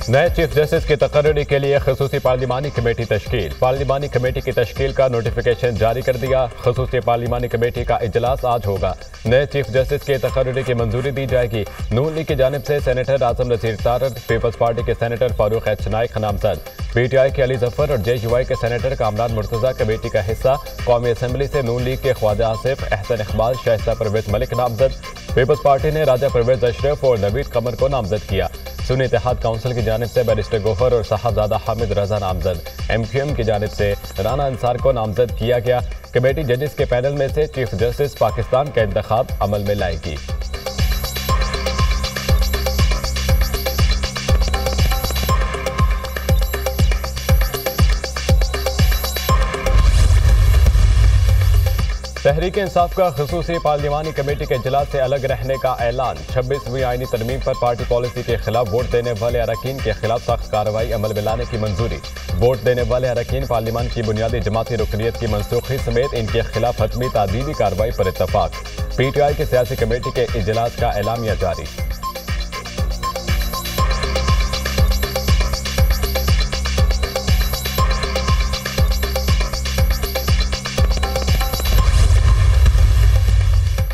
नए chief justice की तकर्री के लिए खसूसी पार्लिमानी कमेटी तश्कील। पार्लिमानी कमेटी की तश्कील का नोटिफिकेशन जारी कर दिया। खसूसी पार्लिमानी कमेटी का इजलास आज होगा। नए चीफ जस्टिस की तकर्री की मंजूरी दी जाएगी। नून लीग की जानिब से सेनेटर आजम नसीर तारर, पीपल्स पार्टी के सेनेटर फारूक एच नाइक नामजद, PTI के अली जफर और JUI के सेनेटर कामरान मुर्तजा कमेटी का हिस्सा। कौमी असम्बली से नून लीग के ख्वाजा आसिफ, एहसन इकबाल, शाइस्ता परवेज मलिक नामजद। पीपल्स पार्टी ने राजा परवेज अशरफ और नवीद कमर को नामजद किया। सुन्नी इत्तेहाद काउंसिल की जानिब से बैरिस्टर गौहर और साहबजादा हामिद रजा नामजद। MQM की जानिब से राना अंसार को नामजद किया गया। कमेटी जजेस के पैनल में से चीफ जस्टिस पाकिस्तान का इंतखाब अमल में लाएगी। तहरीक इंसाफ का खसूसी पार्लिमानी कमेटी के इजलास से अलग रहने का ऐलान। 26वीं आईनी तरमीम पर पार्टी पॉलिसी के खिलाफ वोट देने वाले अरकान के खिलाफ सख्त कार्रवाई अमल में लाने की मंजूरी। वोट देने वाले अरकान पार्लियामान की बुनियादी जमाती रुकनीत की मनसूखी समेत इनके खिलाफ हतमी तादीबी कार्रवाई पर इत्तफाक। PTI की सियासी कमेटी के इजलास का एलामिया जारी।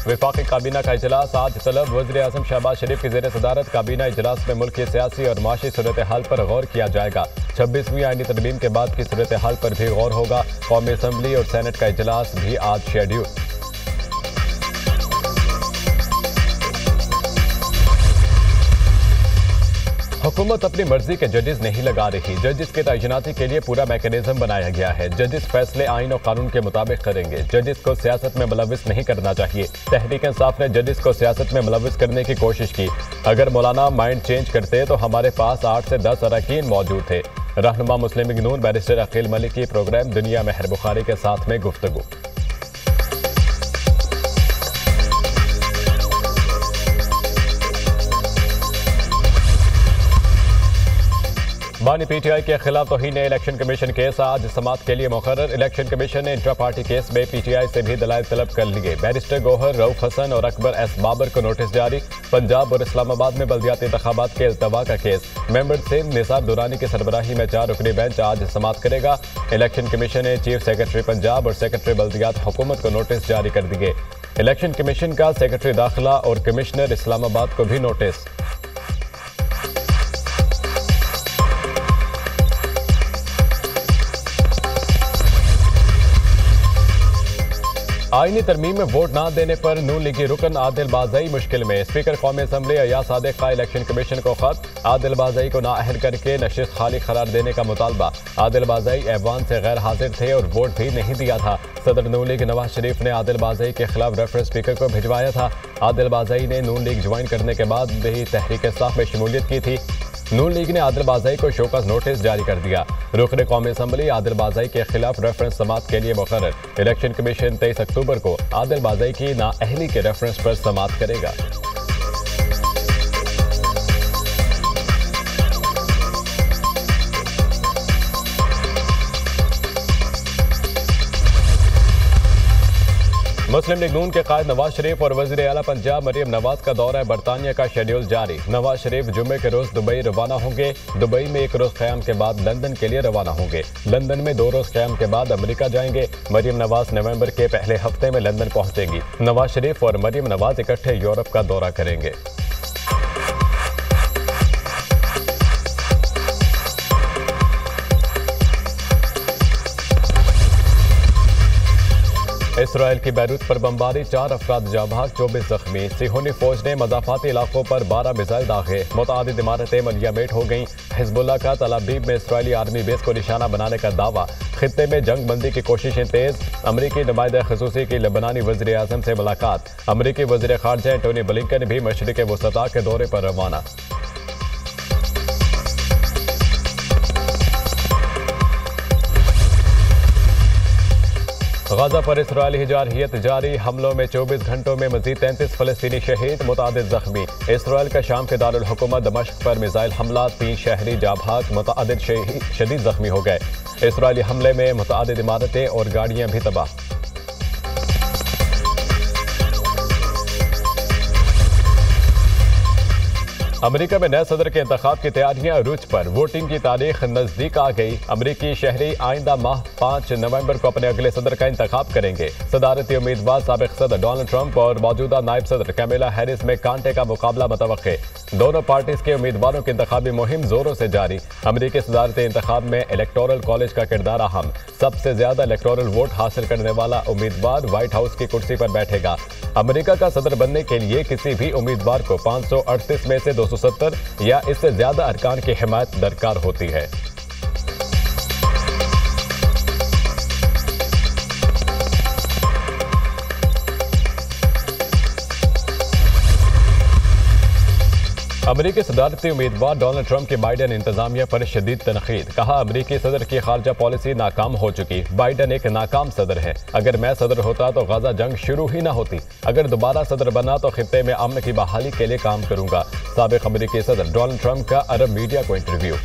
वफाकी काबीना का इजलास आज तलब। वज़ीर आज़म शहबाज शरीफ की ज़ेर सदारत काबीना इजलास में मुल्क की सियासी और माशी सूरत हाल पर गौर किया जाएगा। 26वीं आईनी तरमीम के बाद की सूरत हाल पर भी गौर होगा। कौमी असम्बली और सेनेट का इजलास भी आज शेड्यूल। हुकूमत अपनी मर्जी के जजेस नहीं लगा रही। जजेस के तैनाती के लिए पूरा मैकेनिज्म बनाया गया है। जजेस फैसले आइन और कानून के मुताबिक करेंगे। जजेस को सियासत में मुलविस नहीं करना चाहिए। तहरीक इंसाफ ने जजेस को सियासत में मुलविस करने की कोशिश की। अगर मौलाना माइंड चेंज करते तो हमारे पास 8 से 10 अरकान मौजूद थे। रहनुमा मुस्लिम लीग नून बैरिस्टर अकील मलिक की प्रोग्राम दुनिया में बुखारी के साथ में गुफ्तगू। बानी PTI के खिलाफ तौहीन इलेक्शन कमीशन केस आज समाअत के लिए मुकर्रर। इलेक्शन कमीशन ने इंट्रा पार्टी केस में PTI से भी दलाइल तलब कर लिए। बैरिस्टर गौहर, रऊफ हसन और अकबर S बाबर को नोटिस जारी। पंजाब और इस्लामाबाद में बल्दियाती इंतखाबात के इल्तवा का केस। मेंबर सिंध निसार दुरानी की सरबराही में 4 रुकनी बेंच आज समाअत करेगा। इलेक्शन कमीशन ने चीफ सेक्रेटरी पंजाब और सेक्रेटरी बल्दियात हुकूमत को नोटिस जारी कर दिए। इलेक्शन कमीशन का सेक्रेटरी दाखिला और कमिश्नर इस्लामाबाद को भी नोटिस। आईनी तरमीम में वोट न देने पर नून लीगी रुकन आदिल बाज़ई मुश्किल में। स्पीकर कौमी असम्बली अयाज सादिक का इलेक्शन कमीशन को खत। आदिल बाज़ई को नाअहल करके नशिस्त खाली करार देने का मुतालबा। आदिल बाज़ई ऐवान से गैर हाजिर थे और वोट भी नहीं दिया था। सदर नून लीग नवाज शरीफ ने आदिल बाज़ई के खिलाफ रेफरेंस स्पीकर को भिजवाया था। आदिल बाज़ई ने नून लीग ज्वाइन करने के बाद भी तहरीक इंसाफ में शमूलियत की थी। नून लीग ने आदिल बाज़ई को शोकस नोटिस जारी कर दिया। रुकन कौमी असम्बली आदिल बाज़ई के खिलाफ रेफरेंस समाअत के लिए मुकर्रर। इलेक्शन कमीशन 23 अक्टूबर को आदिल बाज़ई की नाअहली के रेफरेंस पर समाअत करेगा। मुस्लिम लीग नून के कायद नवाज शरीफ और वज़ीर आला पंजाब मरियम नवाज का दौरा बरतानिया का शेड्यूल जारी। नवाज शरीफ जुम्मे के रोज दुबई रवाना होंगे। दुबई में 1 रोज क़याम के बाद लंदन के लिए रवाना होंगे। लंदन में 2 रोज क़याम के बाद अमेरिका जाएंगे। मरियम नवाज नवंबर के पहले हफ्ते में लंदन पहुंचेंगी। नवाज शरीफ और मरियम नवाज इकट्ठे यूरोप का दौरा करेंगे। इसराइल की बैरूत पर बमबारी, 4 अफराद जाँ बहक, 24 जख्मी। सिहोनी फौज ने मज़ाफ़ाती इलाकों पर 12 मिसाइल दागे। मुतअद्दिद इमारतें मलियामेट हो गईं। हिज़्बुल्लाह का तल अवीव में इसराइली आर्मी बेस को निशाना बनाने का दावा। खित्ते में जंग बंदी की कोशिशें तेज। अमरीकी नुमाइंदा ख़ुसूसी की लेबनानी वज़ीर आज़म से मुलाकात। अमरीकी वज़ीर ख़ारजा एंटोनी ब्लिंकन भी मशरिक़ वसता के दौरे पर रवाना। गाजा पर इसराइली हिजारियत जारी। हमलों में 24 घंटों में मजीद 33 फ़लस्तीनी शहीद, मुतअद्दिद जख्मी। इसराइल का शाम के दारुल हुकूमत दमिश्क पर मिसाइल हमला, 3 शहरी जाँ बहक, मुतअद्दिद शदीद जख्मी हो गए। इसराइली हमले में मुतअद्दिद इमारतें और गाड़ियां भी तबाह। अमेरिका में नए सदर के इंतखाब की तैयारियां रुझ पर, वोटिंग की तारीख नजदीक आ गई। अमेरिकी शहरी आइंदा माह 5 नवंबर को अपने अगले सदर का इंतखाब करेंगे। सदारती उम्मीदवार साबिक सदर डोनाल्ड ट्रंप और मौजूदा नायब सदर कैमिला हैरिस में कांटे का मुकाबला मुतवक्के। दोनों पार्टीज के उम्मीदवारों की इंतखाबी मुहिम जोरों से जारी। अमेरिकी सदारती इंतखाब में इलेक्टोरल कॉलेज का किरदार अहम। सबसे ज्यादा इलेक्टोरल वोट हासिल करने वाला उम्मीदवार व्हाइट हाउस की कुर्सी पर बैठेगा। अमेरिका का सदर बनने के लिए किसी भी उम्मीदवार को 538 में से 270 या इससे ज्यादा अरकान की हिमायत दरकार होती है। अमेरिकी सदारती उम्मीदवार डोनाल्ड ट्रंप की बाइडेन इंतजामिया पर शदीद तनकीद। कहा, अमेरिकी सदर की खारजा पॉलिसी नाकाम हो चुकी। बाइडेन एक नाकाम सदर है। अगर मैं सदर होता तो गाजा जंग शुरू ही ना होती। अगर दोबारा सदर बना तो खित्ते में अमन की बहाली के लिए काम करूंगा। साबिक अमेरिकी सदर डोनाल्ड ट्रंप का अरब मीडिया को इंटरव्यू।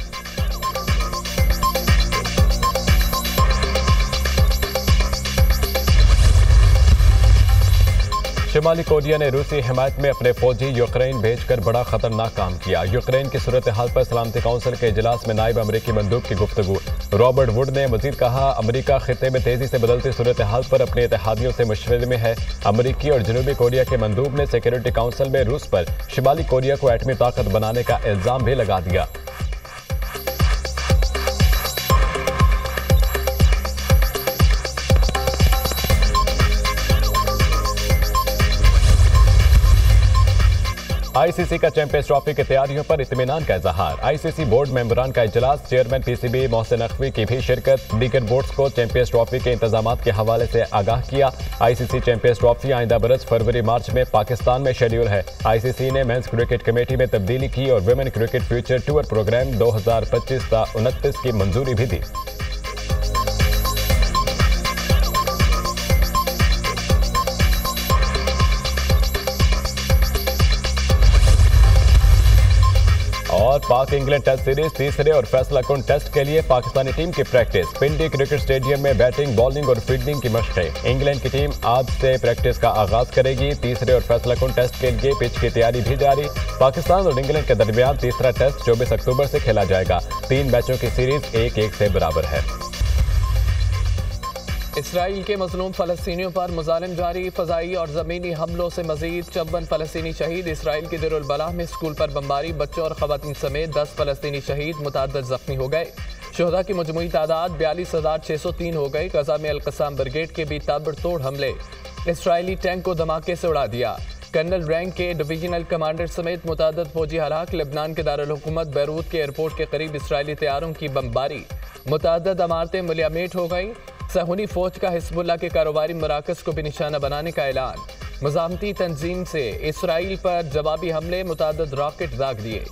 शिमाली कोरिया ने रूसी हिमायत में अपने फौजी यूक्रेन भेजकर बड़ा खतरनाक काम किया। यूक्रेन की सूरत हाल पर सलामती काउंसिल के इजलास में नायब अमेरिकी मंदूब की गुफ्तगू। रॉबर्ट वुड ने मजीद कहा, अमेरिका खित्ते में तेजी से बदलती सूरत हाल पर अपने इत्तेहादियों से मशवरे में है। अमेरिकी और जनूबी कोरिया के मंदूब ने सिक्योरिटी काउंसिल में रूस पर शिमाली कोरिया को एटमी ताकत बनाने का इल्जाम भी लगा दिया। आईसीसी का चैंपियंस ट्रॉफी की तैयारियों पर इत्मीनान का इजहार। आईसीसी बोर्ड मेंबरान का इजलास, चेयरमैन पीसीबी मोहसिन नकवी की भी शिरकत। दीगर बोर्ड्स को चैंपियंस ट्रॉफी के इंतजामात के हवाले से आगाह किया। आईसीसी चैंपियंस ट्रॉफी आइंदा बरस फरवरी मार्च में पाकिस्तान में शेड्यूल है। आईसीसी ने मेंस क्रिकेट कमेटी में तब्दीली की और women cricket future tour programme 2025-29 की मंजूरी भी दी। और पाक इंग्लैंड टेस्ट सीरीज तीसरे और फैसला कुन टेस्ट के लिए पाकिस्तानी टीम की प्रैक्टिस। पिंडी क्रिकेट स्टेडियम में बैटिंग, बॉलिंग और फील्डिंग की मशक़ें। इंग्लैंड की टीम आज से प्रैक्टिस का आगाज करेगी। तीसरे और फैसला कुन टेस्ट के लिए पिच की तैयारी भी जारी। पाकिस्तान और इंग्लैंड के दरमियान तीसरा टेस्ट 24 अक्टूबर से खेला जाएगा। 3 मैचों की सीरीज 1-1 से बराबर है। इसराइल के मजलूम फ़लस्तीनियों पर मुज़ालिम जारी। फ़ज़ाई और ज़मीनी हमलों से मज़ीद 54 फ़लस्तीनी शहीद। इसराइल के देरुल बलाह में स्कूल पर बमबारी, बच्चों और ख़वातीन समेत 10 फ़लस्तीनी शहीद, मुतअद्दिद ज़ख्मी हो गए। शुहदा की मजमूई तादाद 42,603 हो गई। गजा में अल-क़स्साम ब्रिगेड के भी ताबड़तोड़ हमले। इसराइली टैंक को धमाके से उड़ा दिया। कर्नल रैंक के डिवीजनल कमांडर समेत मुतअद्दिद फौजी हलाक। लेबनान के दारुल हुकूमत बैरूत के एयरपोर्ट के करीब इसराइली तैयारों की बमबारी। मुतअद्दिद इमारतें मुलियामेट हो गई। सहूनी फौज का हिज़्बुल्लाह के कारोबारी मराकज़ को भी निशाना बनाने का ऐलान। मज़ामती तंजीम से इसराइल पर जवाबी हमले, मुतअद्दिद रॉकेट दाग दिए।